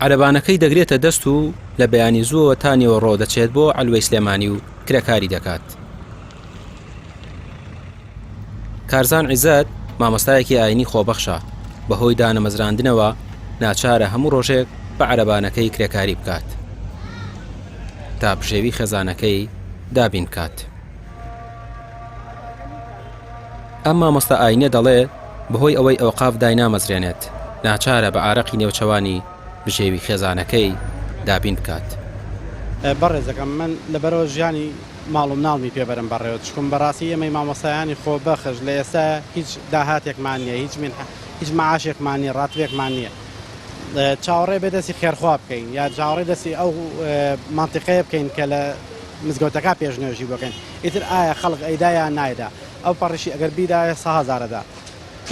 عەرەبانەکەی دەگرێتە دەست و لە بەیانی زووەوە تانیەوە ڕۆدەچێت بۆ عەلوەی سلێمانی و کرێکاری دەکات. کارزان عیزەت مامۆستایەکی ئاینی خۆبەخشە، بەهۆی دانەمەزراندنەوە ناچارە هەموو ڕۆژێک بە عەرەبانەکەی کرێکاری بکات تا بژێوی خێزانەکەی دابین بکات. ئەم مامۆستا ئاینە دەڵێت بەهۆی ئەوەی ئەوقاف داینامەزرێنێت ناچارە بە ئارەقی نێوچەوانی بژێوی خێزانەکەی دابین بکات. بەڕێزەکەم من لەبەرەوە ژیانی ماڵ و مناڵمی پێبەرم بەڕێوە چکم بەڕاستی ئێمەی مامۆستایانی خۆبەخش لە ئێستا هیچ داهاتێکمان نییە، هیچ معاشێکمان نییە، ڕاتوێکمان نییە. چاوەڕێ بێدەستی خێرخوا بکەین یا چاوەڕێ دەستی ئەو مانتیقەیە بکەین کە لە مزگەوتەکە پێشنێژی بکەین. ئیتر ئایا خەڵق ئەیدایان نایدا ئەو پەڕشی ئەگەر بیدایە 100,000دا.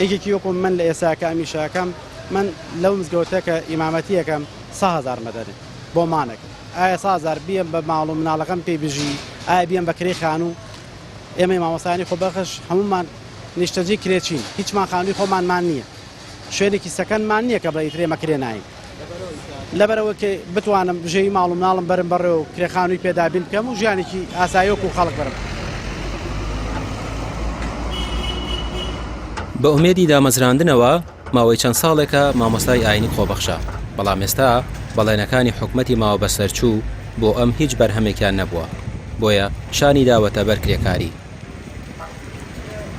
یەکێکی وەکو من لە ئێستاکە ئەمیشاکەم من لەو مزگەوتەکە ئیمامەتیەکەم 100,000 مەدەنێت بۆ مانێک. ئایا 100,000 بیەم بە ماڵ و مناڵەکەم پێی بژی، ئایا بیەم بە کرێ خان و ئێمەی مامۆستایانی خۆبەخش هەمومان نیشتەجی کرێچین، هیچمان خانووی خۆمانمان نییە، شوێنێکی سەکەنمان نییە کە بڵێ ترێمە کرێ ناین. لەبەرەوە کە بتوانم بژێوی ماڵ و مناڵم بەرم بەڕێ و کرێخانووی پێدابین بکەم و ژیانێکی ئاساییۆک و خەڵک بەرم. بە ئومێدی دامەزراندنەوە ماوەی چەند ساڵێکە مامۆستای ئاینی خۆبەخشە، بەڵام ئێستا بەڵێنەکانی حکومەتی ماوە بەسەرچوو بۆ ئەم هیچ بەرهەمێکیان نەبووە، بۆیە شانی داوەتە بەر کرێکاری.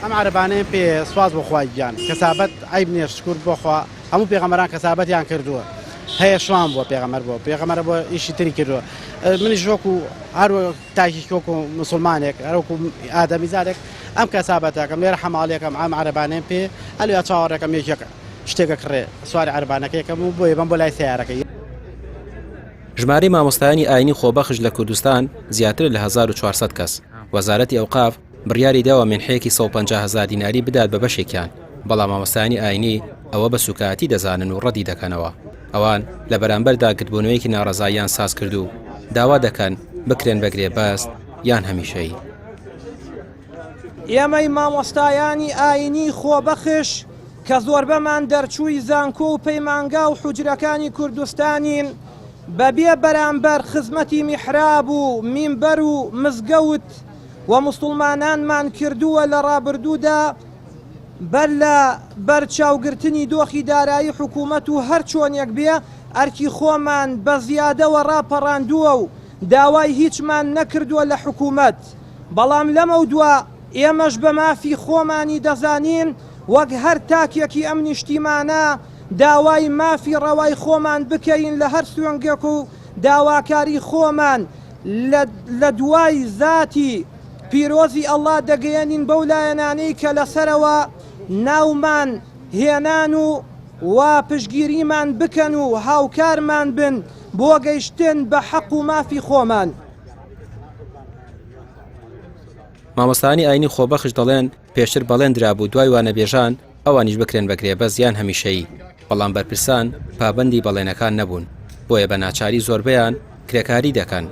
ئەم عەرەبانەیە پێ سواز بۆ خوای گیان، کەسابەت عیب نییە، شکر بۆخوا هەموو پێغەمبەران کەسابەتیان کردووە، هەیە شوان بۆ پێغەمبەر بۆ ئیشی تری کردووە. منیش وەکو هەروە تاکی وەکو موسڵمانێک هەروەکو ئادەمیزادێک ئەم کەسابەتەکەم لێرە حەماڵیەکەم ئەم عەرەبانەیە پێ هەلویا چاوەڕێکەم یەکێک شتێکە کڕێ سواری عەرەبانەکەیەکەم و بۆیە بەم بۆ لای سەیارەکەی. ژمارەی مامۆستایانی ئاینی خۆبەخش لە کوردستان زیاتر لە 1400 کەس. وەزارەتی ئەوقاف بڕیاری داوە مێنحەیەکی 150,000 دیناری بدات بە بەشێکیان، بەڵام مامۆستایانی ئاینی ئەوە بە سوکاتی دەزانن و ڕەدی دەکەنەوە. ئەوان لە بەرامبەر داگرتبوونەوەیەکی ناڕەزاییان ساز کردو داوا دەکەن بکرێن بەگرێ بەست یان هەمیشەیی. ئێمەی مامۆستایانی ئاینی خۆبەخش کە زۆربەمان دەرچووی زانکۆ و پەیمانگا و حوجرەکانی کوردستانین، بەبێ بەرامبەر خزمەتی میحراب و مینبەر و مزگەوت و موسڵمانانمان کردووە لە ڕابردوودا بەر لە بەرچاوگرتنی دۆخی دارایی حکوومەت و هەر چۆنێک بێ ئەرکی خۆمان بە زیادەوە ڕاپەڕاندووە و داوای هیچمان نەکردووە لە حکوومەت. بەڵام لەمە دووە ئێمەش بە مافی خۆمانی دەزانین وەک هەر تاکێکی ئەم نیشتیمانە داوای مافی ڕەوای خۆمان بکەین لە هەر سوێنگێک و داواکاری خۆمان لە دوای ذاتی پیرۆزی ئەڵڵا دەگەیەنین بەو لایەنانەی کە لەسەرەوە ناومان هێنان و پشگیریمان بکەن و هاوکارمان بن بۆ گەیشتن بە حەق و مافی خۆمان. مامۆستایانی ئاینی خۆبەخش دەڵێن پێشتر بەڵێن درابوو دوای وانەبێژان ئەوانیش بکرێن بەگرێ بە زیان هەمیشەیی، بەڵام بەرپرسان پابەندی بەڵێنەکان نەبوون، بۆیە بە ناچاری زۆربەیان کرێکاری دەکەن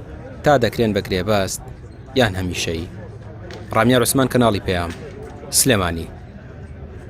تا دەکرێن بەگرێ بەست یان هەمیشەیی. ڕامیا عوسمان، کەناڵی پێام، سلێمانی.